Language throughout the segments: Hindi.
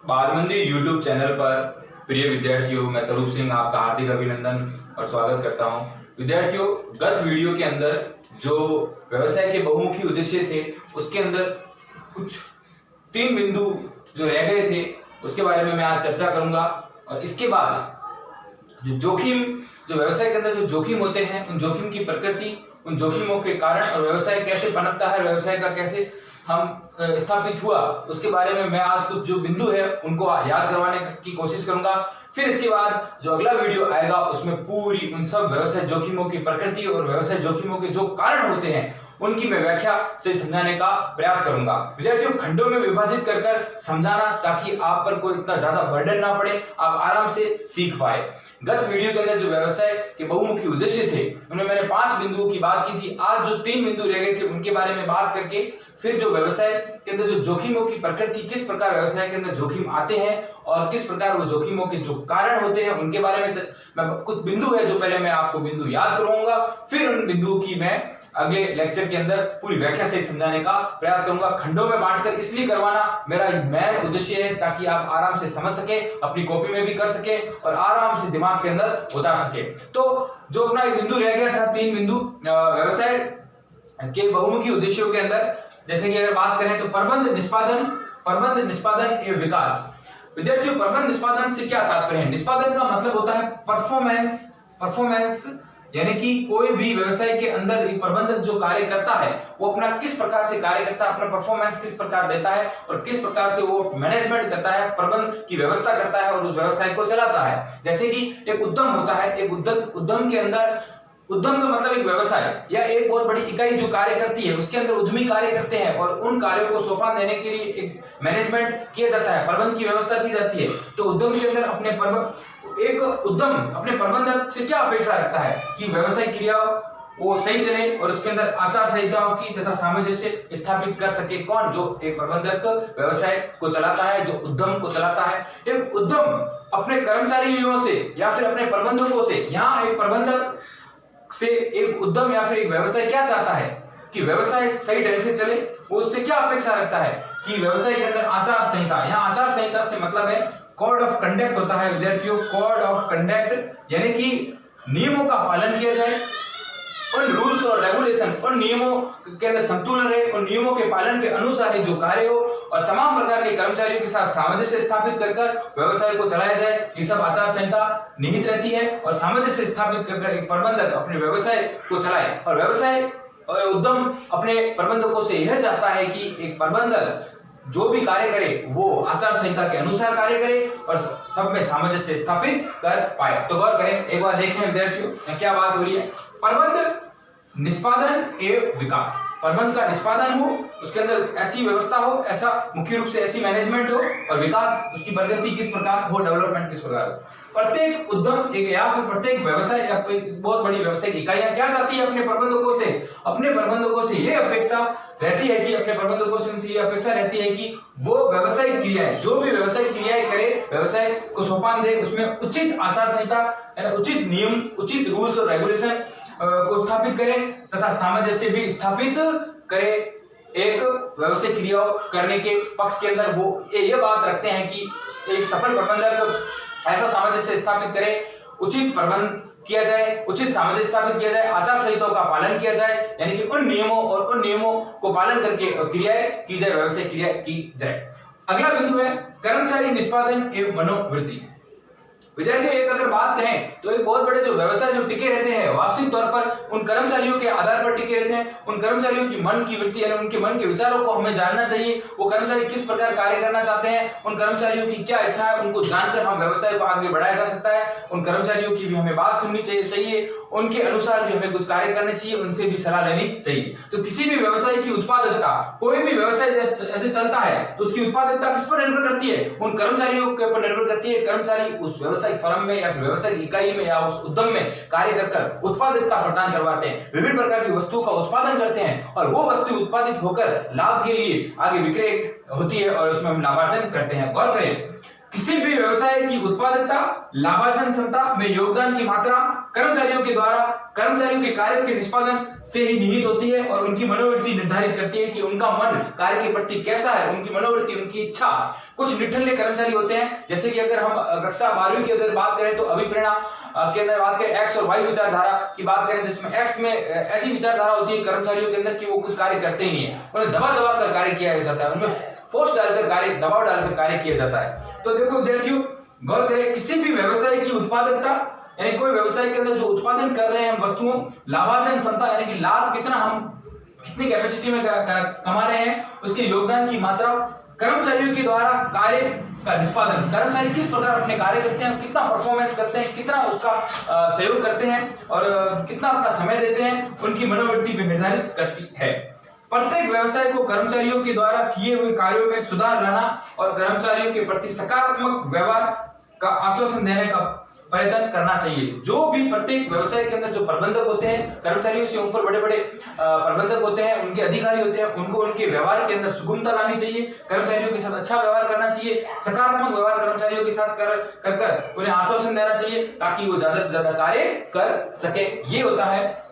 बारमंदी यूट्यूब चैनल पर प्रिय विद्यार्थियों, मैं स्वरूप सिंह आपका हार्दिक अभिनंदन और स्वागत करता हूं। विद्यार्थियों, गत वीडियो के अंदर जो व्यवसाय के बहुमुखी उद्देश्य थे उसके अंदर कुछ 3 बिंदु जो रह गए थे उसके बारे में मैं आज चर्चा करूंगा। और इसके बाद जो व्यवसाय के अंदर जो जोखिम होते हैं, उन जोखिम की प्रकृति, उन जोखिमों के कारण और व्यवसाय कैसे पनपता है, व्यवसाय का कैसे हम स्थापित हुआ, उसके बारे में मैं आज कुछ जो बिंदु है उनको याद करवाने की कोशिश करूंगा। फिर इसके बाद जो अगला वीडियो आएगा उसमें पूरी उन सब व्यवसाय जोखिमों की प्रकृति और व्यवसाय जोखिमों के जो कारण होते हैं उनकी मैं व्याख्या से समझाने का प्रयास करूंगा। विद्यार्थियों, खंडों में विभाजित कर समझाना, ताकि आप पर कोई इतना ज्यादा बर्डन ना पड़े, आप आराम से सीख पाए। गत वीडियो के अंदर जो व्यवसाय के बहुमुखी उद्देश्य थे उनमें मैंने 5 बिंदुओं की बात की थी। आज जो 3 बिंदु रह गए थे उनके बारे में बात करके फिर जो व्यवसाय के अंदर जो जोखिमों की प्रकृति, किस प्रकार व्यवसाय के अंदर जोखिम आते हैं और किस प्रकार वो जोखिमों के जो कारण होते हैं उनके बारे में मैं कुछ बिंदु है जो पहले मैं आपको बिंदु याद करवाऊंगा, फिर उन बिंदुओं की मैं अगले लेक्चर के अंदर पूरी व्याख्या से समझाने का प्रयास करूंगा। खंडों में बांटकर इसलिए करवाना मेरा मेन उद्देश्य है ताकि आप आराम से समझ सके, अपनी कॉपी में भी कर सके और आराम से दिमाग के अंदर उतार सके। तो जो अपना एक बिंदु रह गया था, 3 बिंदु व्यवसाय के बहुमुखी उद्देश्यों के अंदर, जैसे कि अगर बात करें तो प्रबंध, निष्पादन एवं विकास। विद्यार्थियों, प्रबंध निष्पादन से क्या तात्पर्य है? निष्पादन का मतलब होता है परफॉर्मेंस, यानी कि कोई भी व्यवसाय के अंदर एक प्रबंधक जो कार्य करता है वो अपना किस प्रकार से कार्य करता है, अपना परफॉर्मेंस किस प्रकार देता है और किस प्रकार से वो मैनेजमेंट करता है, प्रबंध की व्यवस्था करता है और उस व्यवसाय को चलाता है। जैसे कि एक उद्यम होता है, एक उद्यम के अंदर, उद्यम का मतलब एक व्यवसाय या एक बहुत बड़ी इकाई जो कार्य करती है, उसके अंदर उद्यमी कार्य करते हैं और उन कार्यों को सौंपा देने के लिए एक मैनेजमेंट किया जाता है, प्रबंध की व्यवस्था की जाती है। तो उद्यम के अंदर एक उद्यम अपने प्रबंधक से क्या अपेक्षा रखता है कि व्यवसाय क्रिया वो सही चले और उसके अंदर आचार संहिताओं की तथा सामंजस्य स्थापित कर सके। कौन? जो एक प्रबंधक व्यवसाय को चलाता है, जो उद्यम को चलाता है। एक उद्यम अपने कर्मचारियों से या फिर अपने प्रबंधकों से, यहाँ एक प्रबंधक से एक उद्यम या फिर एक व्यवसाय क्या चाहता है कि व्यवसाय सही ढंग से चले। वो उससे क्या अपेक्षा रखता है कि व्यवसाय के अंदर आचार संहिता, यहाँ आचार संहिता से मतलब है कोड ऑफ कंडक्ट होता है। विद्यार्थियों, कोड ऑफ कंडक्ट यानी कि नियमों का पालन किया जाए, उन रूल्स और रेगुलेशन, उन नियमों के अंदर संतुलन रहे, उन नियमों के पालन के अनुसार ही जो कार्य हो और तमाम प्रकार के कर्मचारियों के साथ सामंजस्य स्थापित कर व्यवसाय को चलाया जाए। ये सब आचार संहिता निहित रहती है और सामंजस्य स्थापित कर एक प्रबंधक अपने व्यवसाय को चलाए। और व्यवसाय उद्यम अपने प्रबंधकों से यह चाहता है कि एक प्रबंधक जो भी कार्य करे वो आचार संहिता के अनुसार कार्य करे और सब में सामंजस्य स्थापित कर पाए। तो गौर करें, एक बार देखें विद्यार्थियों क्या बात हो रही है। प्रबंध, निष्पादन एवं विकास। प्रबंध का निष्पादन हो, उसके अंदर ऐसी व्यवस्था हो, ऐसा मुख्य रूप से ऐसी मैनेजमेंट हो, और विकास उसकी प्रगति किस प्रकार हो, डेवलपमेंट किस प्रकार हो। प्रत्येक उद्यम एक या फिर प्रत्येक व्यवसाय या बहुत बड़ी व्यवसायिक इकाइयां क्या चाहती है अपने प्रबंधकों से? अपने प्रबंधकों से ये अपेक्षा रहती है कि उनसे ये अपेक्षा रहती है कि वो व्यवसायिक क्रियाएं, जो भी व्यवसायिक क्रियाएं करे, व्यवसाय को सोपान दे, उसमें उचित आचार संहिता, उचित नियम, उचित रूल्स और रेगुलेशन को स्थापित करें तथा सामंजस्य भी स्थापित करे। एक व्यवसायिक क्रिया करने के पक्ष के अंदर वो ये बात रखते हैं कि एक सफल प्रबंधक ऐसा सामंजस्य स्थापित करे, उचित प्रबंध किया जाए, उचित सामंजस्य स्थापित किया जाए, आचार संहिताओं का पालन किया जाए, यानी कि उन नियमों को पालन करके क्रियाएं की जाए, व्यवसायिक क्रिया की जाए। अगला बिंदु है कर्मचारी निष्पादन एवं मनोवृत्ति। विद्यार्थियों, एक अगर बात कहें तो एक बहुत बड़े जो व्यवसाय जो टिके रहते हैं वास्तविक तौर पर उन कर्मचारियों के आधार पर टिके रहते हैं। उन कर्मचारियों की मन की वृत्ति यानी उनके मन के विचारों को हमें जानना चाहिए। वो कर्मचारी किस प्रकार कार्य करना चाहते हैं, उन कर्मचारियों की क्या इच्छा है, उनको जानकर हम व्यवसाय को आगे बढ़ाया जा सकता है। उन कर्मचारियों की भी हमें बात सुननी चाहिए, उनके अनुसार भी हमें कुछ कार्य करने चाहिए, उनसे भी सलाह लेनी चाहिए। तो किसी भी व्यवसाय की उत्पादकता, कोई भी व्यवसाय ऐसे चलता है तो उसकी उत्पादकता किस पर निर्भर करती है? उन कर्मचारियों के ऊपर निर्भर करती है। कर्मचारी उस व्यवसायिक फर्म में या फिर व्यवसायिक इकाई में या उस उद्यम में कार्य कर उत्पादकता प्रदान करवाते हैं, विभिन्न प्रकार की वस्तुओं का उत्पादन करते हैं और वो वस्तु उत्पादित होकर लाभ के लिए आगे विक्रय होती है और उसमें हम लाभार्जन करते हैं। गौर करें, किसी भी व्यवसाय की उत्पादकता, लाभार्जन क्षमता में योगदान की मात्रा कर्मचारियों के द्वारा कर्मचारियों के कार्य के निष्पादन से ही निहित होती है और उनकी मनोवृत्ति निर्धारित करती है कि उनका मन कार्य के प्रति कैसा है, उनकी मनोवृत्ति, उनकी इच्छा। कुछ निठल्ले कर्मचारी होते हैं, जैसे कि अगर हम कक्षा 12वीं की अगर बात करें तो अभिप्रेरणा के अंदर बात करें, एक्स और वाई विचारधारा की बात करें, जिसमें एक्स में ऐसी विचारधारा होती है कर्मचारियों के अंदर कि वो कुछ कार्य करते ही नहीं है, उन्हें दबा दबा कर कार्य किया जाता है, उनमें फोर्स डालकर कार्य, दबाव डालकर कार्य किया जाता है। तो देखो विद्यार्थियों, गौर करें, किसी भी व्यवसाय की उत्पादकता, यानी कोई व्यवसाय के अंदर जो उत्पादन कर रहे हैं हम वस्तुओं, लाभार्जन क्षमता यानी कि लाभ कितना हम कितनी कैपेसिटी में कमा रहे हैं, उसके योगदान की मात्रा, कर्मचारियों के द्वारा कार्य का निष्पादन, कर्मचारी किस प्रकार अपने कार्य करते हैं, कितना परफॉर्मेंस करते हैं, कितना उसका सहयोग करते हैं और कितना अपना समय देते हैं, उनकी मनोवृत्ति भी निर्धारित करती है। प्रत्येक व्यवसाय को कर्मचारियों के द्वारा किए हुए कार्यों में सुधार लाना और कर्मचारियों के प्रति सकारात्मक व्यवहार का आश्वासन देने का प्रयत्न करना चाहिए। जो भी प्रत्येक व्यवसाय के अंदर जो प्रबंधक होते हैं, कर्मचारियों से ऊपर बड़े बड़े प्रबंधक होते हैं, उनके अधिकारी होते हैं, उनको उनके व्यवहार के अंदर सुगमता लानी चाहिए, कर्मचारियों के साथ अच्छा व्यवहार करना चाहिए, सकारात्मक व्यवहार कर्मचारियों के साथ कर उन्हें आश्वासन देना चाहिए ताकि वो ज्यादा से ज्यादा कार्य कर सके। ये होता है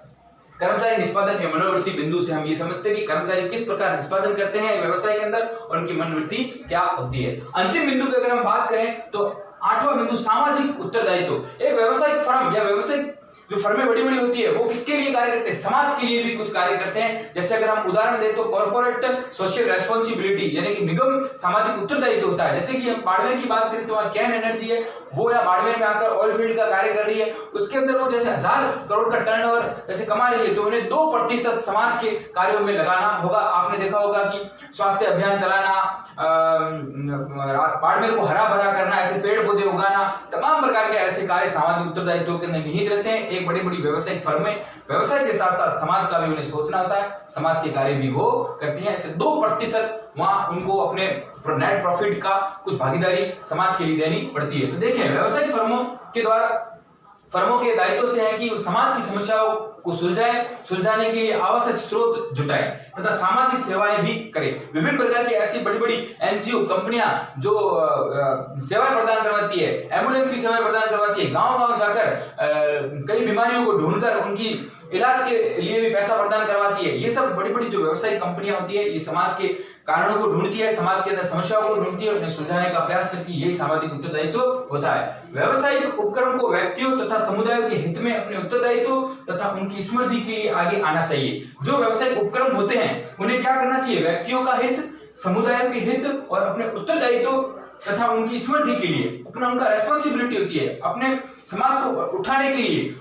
कर्मचारी निष्पादन के मनोवृत्ति बिंदु से हम ये समझते हैं कि कर्मचारी किस प्रकार निष्पादन करते हैं व्यवसाय के अंदर और उनकी मनोवृत्ति क्या होती है। अंतिम बिंदु की अगर हम बात करें तो 8वां बिंदु सामाजिक उत्तरदायित्व। एक व्यवसायिक फर्म या व्यवसायिक जो फर्में बड़ी बड़ी होती है वो किसके लिए कार्य करते हैं, समाज के लिए भी कुछ कार्य करते हैं। जैसे अगर हम उदाहरण दें तो कॉर्पोरेट सोशल रेस्पॉन्सिबिलिटी यानी कि निगम सामाजिक उत्तरदायित्व होता है। जैसे कि हम बाड़मेर की बात करें तो वहाँ कैन एनर्जी है, वो या बाड़मेर में आकर ऑयल फील्ड का कार्य कर रही है, उसके अंदर वो जैसे 1000 करोड़ का टर्नओवर जैसे कमा रही है तो उन्हें 2% समाज के कार्यों में लगाना होगा। आपने देखा होगा कि स्वास्थ्य अभियान चलाना, बाड़मेर को हरा भरा करना, ऐसे पेड़ पौधे उगाना, तमाम प्रकार के ऐसे कार्य सामाजिक उत्तरदायित्व के अंदर निहित रहते हैं। एक बड़ी बड़ी व्यवसायिक फर्में व्यवसाय के साथ साथ समाज का भी उन्हें सोचना होता है, समाज के कार्य भी वो करती हैं। ऐसे 2% वहां उनको अपने नेट प्रॉफिट का कुछ भागीदारी समाज के लिए देनी पड़ती है। तो देखिए व्यवसायिक फर्मों के द्वारा फर्मों के दायित्व से है कि वो समाज की समस्याओं को सुलझाने के लिए आवश्यक स्रोत जुटाएं तथा सामाजिक सेवाएं भी करें। विभिन्न प्रकार की ऐसी बड़ी बड़ी एनजीओ कंपनियां जो सेवाएं प्रदान करवाती है, एम्बुलेंस की सेवाएं प्रदान करवाती है, गांव-गांव जाकर कई बीमारियों को ढूंढकर उनकी इलाज के लिए भी पैसा प्रदान करवाती है। ये सब बड़ी बड़ी जो व्यवसायिक कंपनियां होती है ये समाज के कारणों को ढूंढती है, समाज के अंदर समस्याओं को ढूंढती है, उन्हें सुलझाने का प्रयास करती है। यही सामाजिक उत्तरदायित्व होता है। व्यावसायिक उपक्रम को व्यक्तियों तथा समुदायों के हित में अपने उत्तरदायित्व तथा उनकी स्मृति के लिए आगे आना चाहिए। जो व्यावसायिक उपक्रम होते हैं उन्हें क्या करना चाहिए, व्यक्तियों का हित, समुदायों के हित और अपने उत्तरदायित्व तथा उनकी स्मृति के लिए अपना उनका रेस्पॉन्सिबिलिटी होती है, अपने समाज को उठाने के लिए,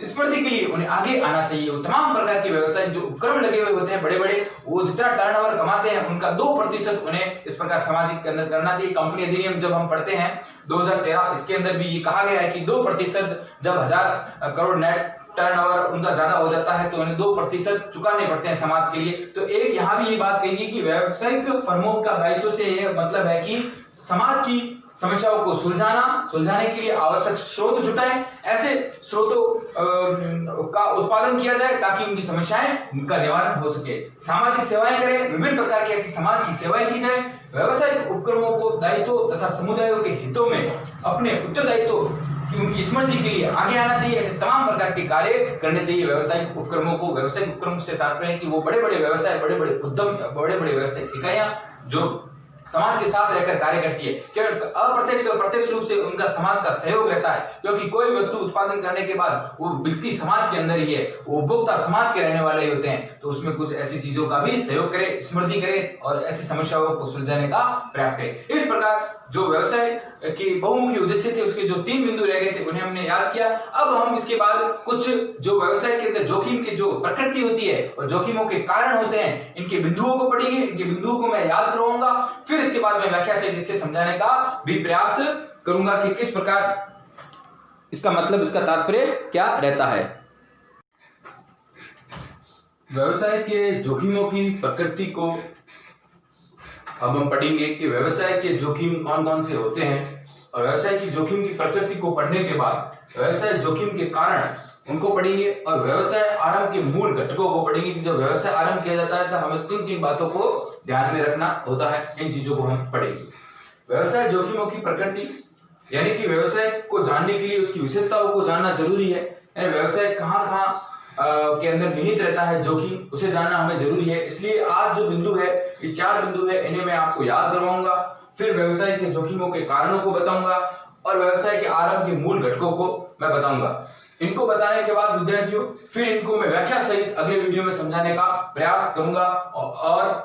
स्मृति के लिए उन्हें आगे आना चाहिए। वो तमाम प्रकार के व्यवसाय जो उपक्रम लगे हुए होते हैं बड़े बड़े, वो जितना टर्नओवर कमाते हैं उनका 2% उन्हें इस प्रकार सामाजिक के अंदर करना चाहिए। कंपनी अधिनियम जब हम पढ़ते हैं 2013, इसके अंदर भी ये कहा गया है कि 2% जब 1000 करोड़ नेट टर्नओवर उनका ज्यादा हो जाता है तो उन्हें 2% चुकाने पड़ते हैं समाज के लिए। तो एक यहाँ भी ये बात कही कि व्यावसायिक फर्मों का दायित्व से ये मतलब है कि समाज की समस्याओं को सुलझाने के लिए आवश्यक स्रोत जुटाएं, ऐसे स्रोतों का उत्पादन किया जाए ताकि उनकी समस्याएं का निवारण हो सके। सामाजिक सेवाएं करें, विभिन्न प्रकार की ऐसी समाज की सेवाएं की जाए। व्यावसायिक उपक्रमों को दायित्व तथा समुदायों के हितों में अपने उत्तरदायित्व की उनकी स्मृति के लिए आगे आना चाहिए। ऐसे तमाम प्रकार के कार्य करने चाहिए व्यावसायिक उपक्रमों को। व्यावसायिक उपक्रम से तात्पर्य है कि वो बड़े बड़े व्यवसाय, बड़े बड़े उद्यम, बड़े बड़े व्यवसायिक इकाइयां जो समाज के साथ रहकर कार्य करती है, क्योंकि अप्रत्यक्ष और प्रत्यक्ष रूप से उनका समाज का सहयोग रहता है। क्योंकि कोई वस्तु उत्पादन करने के बाद वो व्यक्ति समाज के अंदर ही है, वो उपभोक्ता समाज के रहने वाले ही होते हैं, तो उसमें कुछ ऐसी चीजों का भी सहयोग करे, स्मृति करे और ऐसी समस्याओं को सुलझाने का प्रयास करे। इस प्रकार जो व्यवसाय के बहुमुखी उद्देश्य थे उसके जो 3 बिंदु रह गए थे उन्हें हमने याद किया। अब हम इसके बाद कुछ जो व्यवसाय के अंदर जोखिम की जो प्रकृति होती है और जोखिमों के कारण होते हैं, इनके बिंदुओं को पढ़ेंगे। इनके बिंदुओं को मैं याद करवाऊंगा, फिर इसके बाद मैं व्याख्या से इसे समझाने का भी प्रयास करूंगा कि किस प्रकार इसका मतलब, इसका तात्पर्य क्या रहता है। व्यवसाय के जोखिमों की प्रकृति को अब हम पढ़ेंगे कि व्यवसाय के जोखिम कौन कौन से होते हैं, और व्यवसाय की जोखिम की प्रकृति को पढ़ने के बाद व्यवसाय जोखिम के कारण उनको पढ़ेंगे और व्यवसाय आरंभ के मूल घटकों को पढ़ेंगे कि जब व्यवसाय आरंभ किया जाता है तो हमें 3 बातों को ध्यान में रखना होता है। इन चीजों को हम पढ़ेंगे। व्यवसाय जोखिमों की प्रकृति यानी कि व्यवसाय को जानने के लिए उसकी विशेषताओं को जानना जरूरी है। यानी व्यवसाय कहाँ कहाँ के अंदर निहित रहता है जोखिम, उसे जानना हमें जरूरी है। इसलिए आज जो बिंदु है, ये 4 बिंदु है, इन्हें मैं आपको याद करवाऊंगा। फिर व्यवसाय के जोखिमों के कारणों को बताऊंगा और व्यवसाय के आरंभ के मूल घटकों को मैं बताऊंगा। इनको बताने के बाद विद्यार्थियों फिर इनको मैं व्याख्या सहित अगले वीडियो में समझाने का प्रयास करूंगा और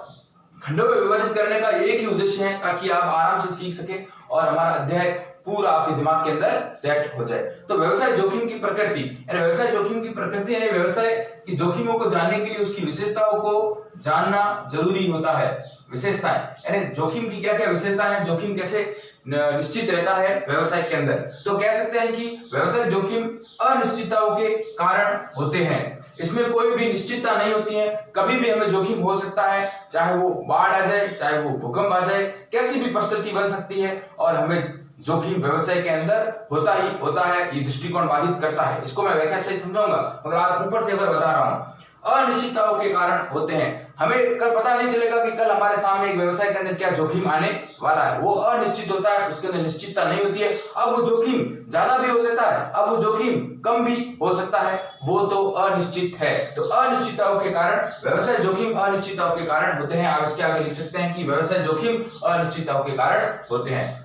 खंडों में विभाजित करने का एक ही उद्देश्य है ताकि आप आराम से सीख सके और हमारा अध्याय पूरा आपके दिमाग के अंदर सेट हो जाए। तो व्यवसाय जोखिम की प्रकृति, व्यवसाय जोखिम की प्रकृति यानी व्यवसाय की जोखिमों को जानने के लिए उसकी विशेषताओं को जानना जरूरी होता है। विशेषताएं यानी जोखिम की क्या क्या विशेषताएं हैं, जोखिम कैसे निश्चित रहता है व्यवसाय के अंदर। तो कह सकते हैं कि व्यवसाय जोखिम अनिश्चितताओं के कारण होते हैं। इसमें कोई भी निश्चितता नहीं होती है, कभी भी हमें जोखिम हो सकता है, चाहे वो बाढ़ आ जाए, चाहे वो भूकंप आ जाए, कैसी भी परिस्थिति बन सकती है और हमें जोखिम व्यवसाय के अंदर होता ही होता है। ये दृष्टिकोण बाधित करता है, इसको मैं व्याख्या से समझाऊंगा मगर आज ऊपर से अगर बता रहा हूं। अनिश्चितताओं के कारण होते हैं, हमें कल पता नहीं चलेगा कि कल हमारे सामने एक व्यवसाय के अंदर क्या जोखिम आने वाला है। वो अनिश्चित होता है, उसके अंदर निश्चितता नहीं होती है। अब वो जोखिम ज्यादा भी हो सकता है, अब वो जोखिम कम भी हो सकता है, वो तो अनिश्चित है। तो अनिश्चितताओं के कारण व्यवसाय जोखिम अनिश्चितताओं के कारण होते हैं। आप इसके आगे लिख सकते हैं कि व्यवसाय जोखिम अनिश्चितताओं के कारण होते हैं।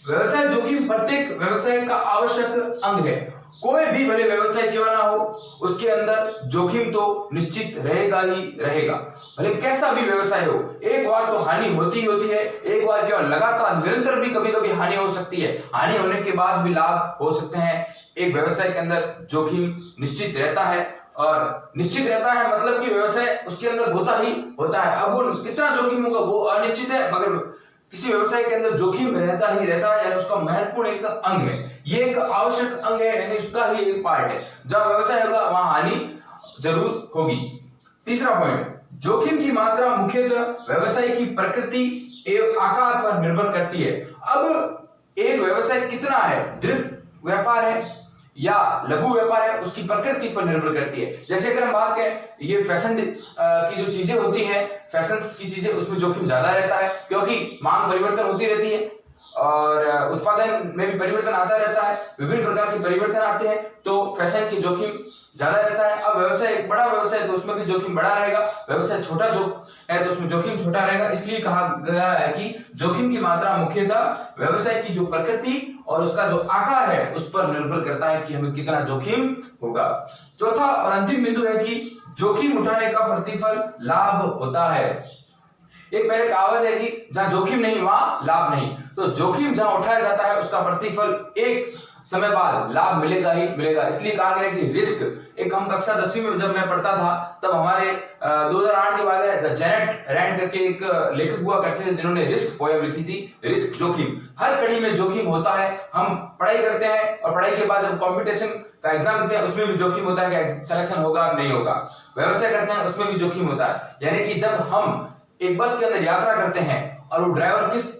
व्यवसाय जोखिम प्रत्येक व्यवसाय का आवश्यक अंग है। कोई भी भले व्यवसाय क्यों ना हो, उसके अंदर जोखिम तो निश्चित रहेगा ही रहेगा, भले कैसा भी व्यवसाय हो। एक बार तो हानि होती ही होती है, एक बार क्या लगातार निरंतर भी कभी कभी हानि हो सकती है। हानि होने के बाद भी लाभ हो सकते हैं। एक व्यवसाय के अंदर जोखिम निश्चित रहता है और निश्चित रहता है मतलब कि व्यवसाय उसके अंदर होता ही होता है। अब वो कितना जोखिम होगा वो अनिश्चित है, मगर किसी व्यवसाय के अंदर जोखिम रहता ही रहता है, यानी उसका महत्वपूर्ण एक अंग है। ये एक आवश्यक अंग है, यानी उसका ही एक पार्ट है। जब व्यवसाय होगा वहां हानि जरूर होगी। तीसरा पॉइंट, जोखिम की मात्रा मुख्यतः व्यवसाय की प्रकृति एवं आकार पर निर्भर करती है। अब एक व्यवसाय कितना है, दृढ़ व्यापार है या लघु व्यापार है, उसकी प्रकृति पर निर्भर करती है। जैसे अगर हम बात करें, ये फैशन की जो चीजें होती हैं, फैशन की चीजें, उसमें जोखिम ज्यादा रहता है क्योंकि मांग परिवर्तन होती रहती है और उत्पादन में भी परिवर्तन आता रहता है, विभिन्न प्रकार के परिवर्तन आते हैं, तो फैशन की जोखिम ज्यादा रहता है। अब व्यवसाय एक बड़ा व्यवसाय है तो उसमें भी जोखिम बड़ा रहेगा, व्यवसाय छोटा जो है तो उसमें जोखिम छोटा रहेगा। इसलिए कहा गया है कि जोखिम की मात्रा मुख्यतः व्यवसाय की जो प्रकृति और उसका जो आकार है उस पर निर्भर करता है कि हमें कितना जोखिम होगा। चौथा और अंतिम बिंदु है कि जोखिम उठाने का प्रतिफल लाभ होता है। एक पहले कहावत है कि जहां जोखिम नहीं वहां लाभ नहीं, तो जोखिम जहां उठाया जाता है उसका प्रतिफल एक समय बाद लाभ मिलेगा ही मिलेगा। इसलिए कहा गया कि रिस्क, एक हम कक्षा 10वीं में जब मैं पढ़ता था तब हमारे 2008 की बात है, द जेनेट रैंड करके एक लेखक हुआ करते थे जिन्होंने रिस्क पोएम लिखी थी। रिस्क जोखिम, हर कड़ी में जोखिम होता है। हम पढ़ाई करते हैं और पढ़ाई के बाद जब कॉम्पिटिशन का एग्जाम देते हैं उसमें भी जोखिम होता है कि सिलेक्शन होगा नहीं होगा। व्यवसाय करते हैं उसमें भी जोखिम होता है, यानी कि जब हम एक बस के अंदर यात्रा करते हैं और वो ड्राइवर किस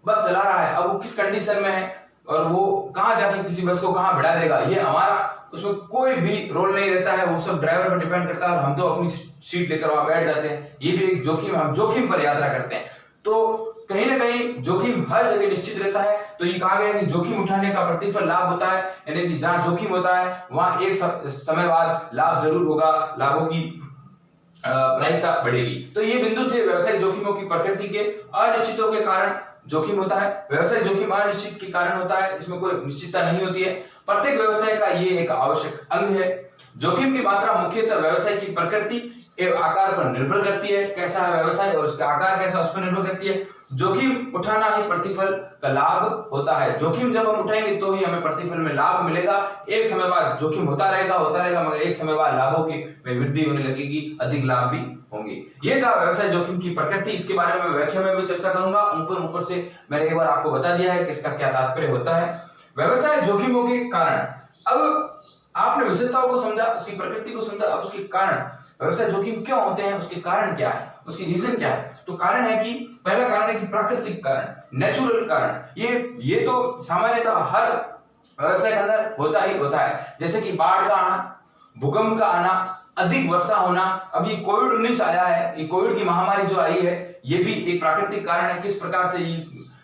बस चला रहा है, अब वो किस कंडीशन में है और वो कहां जाके किसी बस को कहां भिड़ा देगा, ये हमारा उसमें कोई भी रोल नहीं रहता है, वो सब ड्राइवर पर डिपेंड करता है और हम तो अपनी सीट लेकर वहां बैठ जाते हैं। ये भी एक जोखिम, हम जोखिम पर यात्रा करते हैं। तो कहीं ना कहीं जोखिम हर जगह निश्चित रहता है। तो ये कहा गया कि जोखिम उठाने का प्रतिफल लाभ होता है, यानी कि जहां जोखिम होता है वहां एक समय बाद लाभ जरूर होगा, लाभों की प्रायिकता बढ़ेगी। तो ये बिंदु थे व्यवसायिक जोखिमों की प्रकृति के। अनिश्चितों के कारण जोखिम होता है, व्यवसाय जोखिम अनिश्चित के कारण होता है, इसमें कोई निश्चितता नहीं होती है। प्रत्येक व्यवसाय का ये एक आवश्यक अंग है। जोखिम की मात्रा मुख्यतः व्यवसाय की प्रकृति एवं आकार पर निर्भर करती है, कैसा है व्यवसाय और उसका आकार कैसा, उस पर निर्भर करती है। जोखिम उठाना ही प्रतिफल का लाभ होता है। जोखिम जब हम उठाएंगे तो ही हमें प्रतिफल में लाभ मिलेगा। एक समय बाद जोखिम होता रहेगा मगर एक समय बाद लाभों की में वृद्धि होने लगेगी, अधिक लाभ भी होंगे। ये था व्यवसाय जोखिम की प्रकृति। इसके बारे में व्याख्या में भी चर्चा करूंगा। ऊपर से मैंने एक बार आपको बता दिया है कि इसका क्या तात्पर्य होता है। व्यवसाय जोखिमों के कारण, अब आपने विशेषताओं को समझा, उसकी प्रकृति को समझा, अब उसके कारण व्यवसाय जोखिम क्यों होते हैं, उसके कारण क्या है, उसकी रीजन क्या है। तो कारण है कि पहला कारण है कि प्राकृतिक कारण, नेचुरल कारण। ये तो सामान्यतः हर व्यवसाय के अंदर होता ही होता है, जैसे कि बाढ़ का आना, भूकंप का आना, अधिक वर्षा होना। अब ये कोविड-19 आया है, ये कोविड की महामारी जो आई है, ये भी एक प्राकृतिक कारण है। किस प्रकार से ये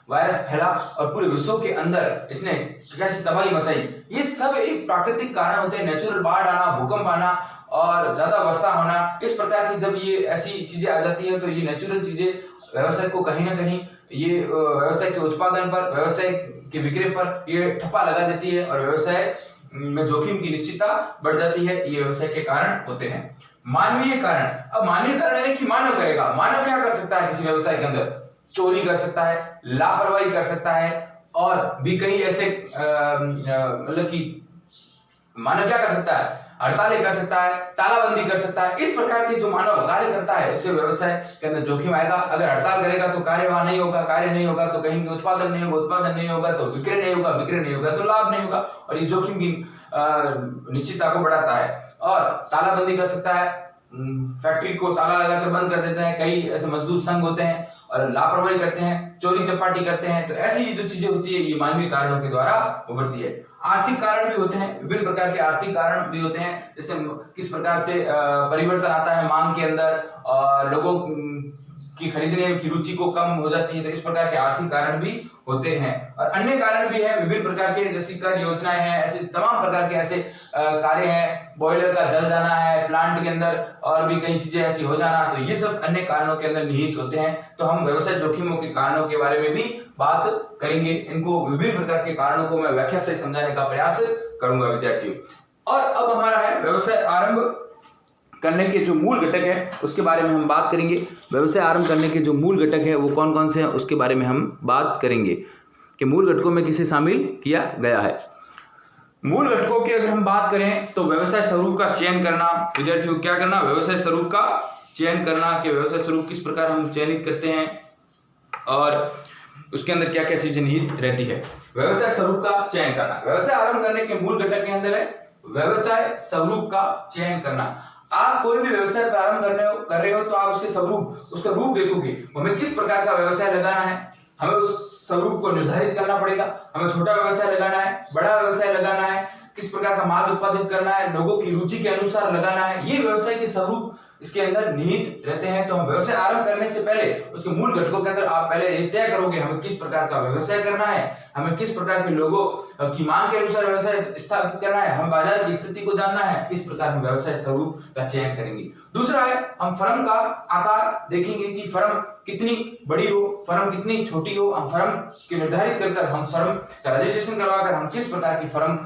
वायरस फैला और पूरे विश्व के अंदर इसने कैसी तबाही मचाई, ये सब एक प्राकृतिक कारण होते हैं। नेचुरल बाढ़ आना, भूकंप आना और ज्यादा वर्षा होना, इस प्रकार की जब ये ऐसी चीजें आ जाती है तो ये नेचुरल चीजें व्यवसाय को कहीं ना कहीं ये व्यवसाय के उत्पादन पर, व्यवसाय के विक्रय पर ये ठप्पा लगा देती है और व्यवसाय में जोखिम की निश्चितता बढ़ जाती है। ये व्यवसाय के कारण होते हैं। मानवीय कारण, अब मानवीय कारण है कि मानव करेगा। मानव क्या कर सकता है किसी व्यवसाय के अंदर? चोरी कर सकता है, लापरवाही कर सकता है और भी कई ऐसे मतलब कि मानव क्या कर सकता है? हड़तालें कर सकता है, तालाबंदी कर सकता है। इस प्रकार के जो मानव कार्य करता है उससे व्यवसाय के अंदर जोखिम आएगा। अगर हड़ताल करेगा तो कार्य वहां नहीं होगा, कार्य नहीं होगा तो कहीं उत्पादन नहीं होगा, उत्पादन नहीं होगा तो विक्रय नहीं होगा, विक्रय नहीं होगा तो लाभ नहीं होगा और ये जोखिम की निश्चितता को बढ़ाता है। और तालाबंदी कर सकता है, फैक्ट्री को ताला लगाकर बंद कर देता है। कई ऐसे मजदूर संघ होते हैं और लापरवाही करते हैं, चोरी चपाटी करते हैं। तो ऐसी जो चीजें होती है ये मानवीय कारणों के द्वारा उभरती है। आर्थिक कारण भी होते हैं, विभिन्न प्रकार के आर्थिक कारण भी होते हैं। जैसे किस प्रकार से परिवर्तन आता है मांग के अंदर और लोगों की खरीदने की रुचि को कम हो जाती है, तो इस प्रकार के आर्थिक कारण भी होते हैं। और अन्य कारण भी है विभिन्न प्रकार के, जैसे कर योजनाएं हैं, ऐसे तमाम प्रकार के ऐसे कार्य हैं। बॉयलर का जल जाना है प्लांट के अंदर और भी कई चीजें ऐसी हो जाना, तो ये सब अन्य कारणों के अंदर निहित होते हैं। तो हम व्यवसाय जोखिमों के कारणों के बारे में भी बात करेंगे। इनको विभिन्न प्रकार के कारणों को मैं व्याख्या से समझाने का प्रयास करूंगा विद्यार्थियों। और अब हमारा है व्यवसाय आरंभ करने के जो मूल घटक है उसके बारे में हम बात करेंगे। व्यवसाय आरंभ करने के जो मूल घटक है वो कौन कौन से हैं उसके बारे में हम बात करेंगे कि मूल घटकों में किसे शामिल किया गया है। मूल घटकों की अगर हम बात करें तो व्यवसाय स्वरूप का चयन करना। विद्यार्थियों को क्या करना? व्यवसाय स्वरूप का चयन करना कि व्यवसाय स्वरूप किस प्रकार हम चयनित करते हैं और उसके अंदर क्या क्या चीजें निहित रहती है। व्यवसाय स्वरूप का चयन करना, व्यवसाय आरंभ करने के मूल घटक के अंदर है व्यवसाय स्वरूप का चयन करना। आप कोई भी व्यवसाय प्रारंभ कर रहे हो तो आप उसके स्वरूप, उसका रूप देखोगे। हमें किस प्रकार का व्यवसाय लगाना है, हमें उस स्वरूप को निर्धारित करना पड़ेगा। हमें छोटा व्यवसाय लगाना है, बड़ा व्यवसाय लगाना है, किस प्रकार का माल उत्पादित करना है, लोगों की रुचि के अनुसार लगाना है, ये व्यवसाय के स्वरूप इसके अंदर निहित रहते हैं। तो हम व्यवसाय आरंभ करने से पहले उसके मूल घटकों के अंदर आप पहले ये तय करोगे हमें किस प्रकार का व्यवसाय करना है, हमें किस प्रकार के लोगों की मांग के अनुसार व्यवसाय स्थापित करना है, हमें बाजार की स्थिति को जानना है। इस प्रकार हम व्यवसाय स्वरूप का चयन करेंगे। दूसरा है हम फर्म का आकार देखेंगे कि फर्म कितनी बड़ी हो, फर्म कितनी छोटी हो। हम फर्म के निर्धारित कर हम फर्म का रजिस्ट्रेशन करवाकर हम किस प्रकार की फर्म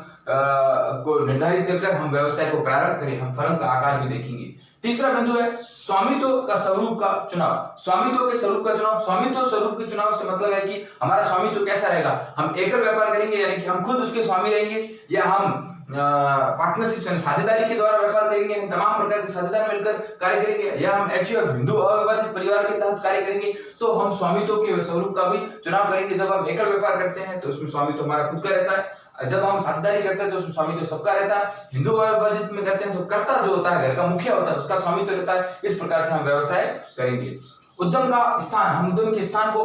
को निर्धारित कर हम व्यवसाय को प्रारंभ करें। हम फर्म का आकार भी देखेंगे। तीसरा बिंदु है स्वामित्व का स्वरूप का चुनाव। स्वामित्व के स्वरूप का चुनाव, स्वामित्व स्वरूप के चुनाव से मतलब है कि हमारा स्वामित्व कैसा रहेगा। हम एकल व्यापार करेंगे यानी कि हम खुद उसके स्वामी रहेंगे, या हम पार्टनरशिप यानी साझेदारी के द्वारा व्यापार करेंगे, हम तमाम प्रकार के साझेदार मिलकर कार्य करेंगे, या हम HUF हिंदू अविभाजित परिवार के तहत कार्य करेंगे। तो हम स्वामित्व के स्वरूप का भी चुनाव करेंगे। जब हम एकल व्यापार करते हैं तो उसमें स्वामित्व हमारा खुद का रहता है, जब हम साझेदारी करते हैं तो उसमें स्वामित्व सबका रहता है, हिंदू अविभाजित में करते हैं तो कर्ता जो होता है, घर का मुखिया होता है, उसका स्वामित्व रहता है। इस प्रकार से हम व्यवसाय करेंगे। उद्यम का स्थान, हम उद्यम के स्थान को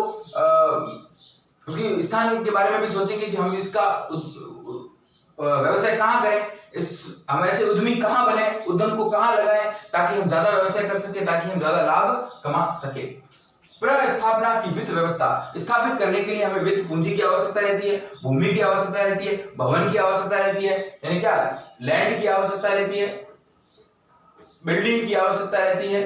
उसके स्थान के बारे में भी सोचेंगे कि हम इसका व्यवसाय कहाँ करें, हम ऐसे उद्यमी कहाँ बने, उद्यम को कहाँ लगाएं ताकि हम ज्यादा व्यवसाय कर सके, ताकि हम ज्यादा लाभ कमा सके। प्रस्थापना की वित्त व्यवस्था स्थापित करने के लिए हमें वित्त पूंजी की आवश्यकता रहती है, भूमि की आवश्यकता रहती है, भवन की आवश्यकता रहती है, यानी क्या लैंड की आवश्यकता रहती है, बिल्डिंग की आवश्यकता रहती है।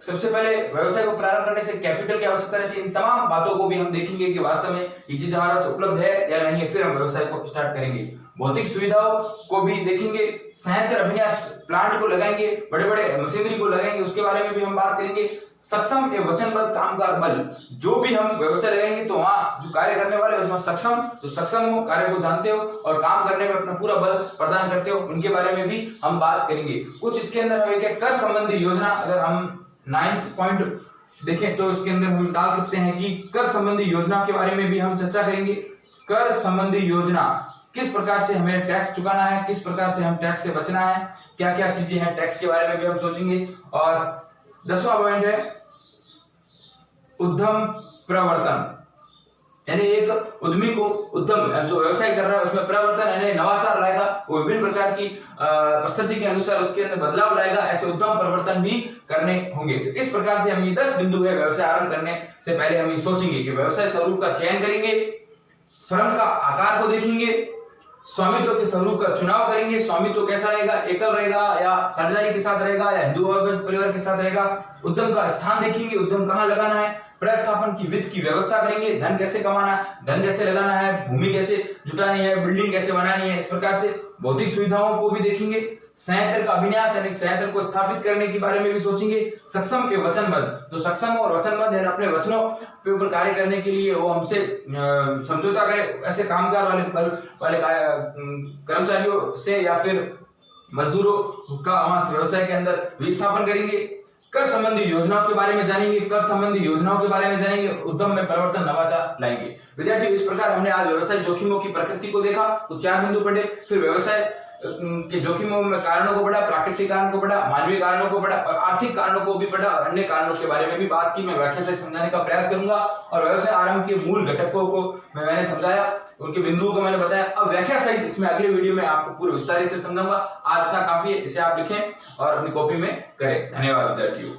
सबसे पहले व्यवसाय को प्रारंभ करने से कैपिटल की आवश्यकता रहती है। इन तमाम बातों को भी हम देखेंगे कि वास्तव में ये चीज हमारा उपलब्ध है या नहीं है, फिर हम व्यवसाय को स्टार्ट करेंगे। भौतिक सुविधाओं को भी देखेंगे, संयंत्र अभिन्यास प्लांट को लगाएंगे, बड़े बड़े मशीनरी को लगाएंगे, उसके बारे में भी हम बात करेंगे। सक्षम एवं वचनबद्ध कामगार बल, जो भी हम व्यवसाय लगाएंगे तो वहाँ जो कार्य करने वाले उसमें सक्षम हो, कार्य को जानते हो और काम करने में अपना पूरा बल प्रदान करते हो, उनके बारे में भी हम बात करेंगे। कुछ इसके अंदर हमें क्या कर संबंधी योजना, अगर हम 9th पॉइंट देखें तो इसके अंदर हम डाल सकते हैं कि कर संबंधी योजना के बारे में भी हम चर्चा करेंगे। कर संबंधी योजना, किस प्रकार से हमें टैक्स चुकाना है, किस प्रकार से हम टैक्स से बचना है, क्या क्या चीजें हैं टैक्स के बारे में भी हम सोचेंगे। और 10वां पॉइंट है उद्यम प्रवर्तन। यानी एक उद्यमी को उद्यम जो व्यवसाय कर रहा है उसमें परिवर्तन यानी नवाचार लाएगा, वो विभिन्न प्रकार की परिस्थिति के अनुसार उसके अंदर बदलाव लाएगा, ऐसे उद्यम परिवर्तन भी करने होंगे। तो इस प्रकार से हम ये 10 बिंदु है व्यवसाय आरंभ करने से पहले हम ये सोचेंगे कि व्यवसाय स्वरूप का चयन करेंगे, फर्म का आकार को देखेंगे, स्वामित्व के स्वरूप का चुनाव करेंगे, स्वामित्व कैसा रहेगा, एकल रहेगा या साझेदारी के साथ रहेगा या हिंदू परिवार के साथ रहेगा, उद्यम का स्थान देखेंगे, उद्यम कहाँ लगाना है, प्रस्थापन की वित्त की व्यवस्था करेंगे, धन कैसे कमाना है, धन कैसे लगाना है, भूमि कैसे जुटानी है, बिल्डिंग कैसे बनानी है, इस प्रकार से भौतिक सुविधाओं को भी देखेंगे, संयंत्र का अभिन्यास यानी संयंत्र को स्थापित करने के बारे में भी सोचेंगे, सक्षम के वचनबद्ध, तो सक्षम और वचनबद्ध यानी अपने वचनों के ऊपर कार्य करने के लिए वो हमसे समझौता करे, ऐसे कामगार वाले कर्मचारियों से या फिर मजदूरों का हम व्यवसाय के अंदर विस्थापन करेंगे, कर संबंधी योजनाओं के बारे में जानेंगे, कर संबंधी योजनाओं के बारे में जानेंगे, उद्यम में परिवर्तन नवाचार लाएंगे। विद्यार्थियों, इस प्रकार हमने आज व्यवसाय जोखिमों की प्रकृति को देखा, तो 4 बिंदु पढ़े, फिर व्यवसाय के जोखिमों में कारणों को पढ़ा, प्राकृतिक कारण को पढ़ा, मानवीय कारणों को पढ़ा और आर्थिक कारणों को भी पढ़ा और अन्य कारणों के बारे में भी बात की। मैं व्याख्या से समझाने का प्रयास करूंगा और व्यवसाय आरंभ के मूल घटकों को मैंने समझाया, उनके बिंदुओं को मैंने बताया। अब व्याख्या सहित इसमें अगले वीडियो में आपको पूरे विस्तारित से समझाऊंगा। आज इतना काफी है, इसे आप लिखें और अपनी कॉपी में करें। धन्यवाद विद्यार्थियों।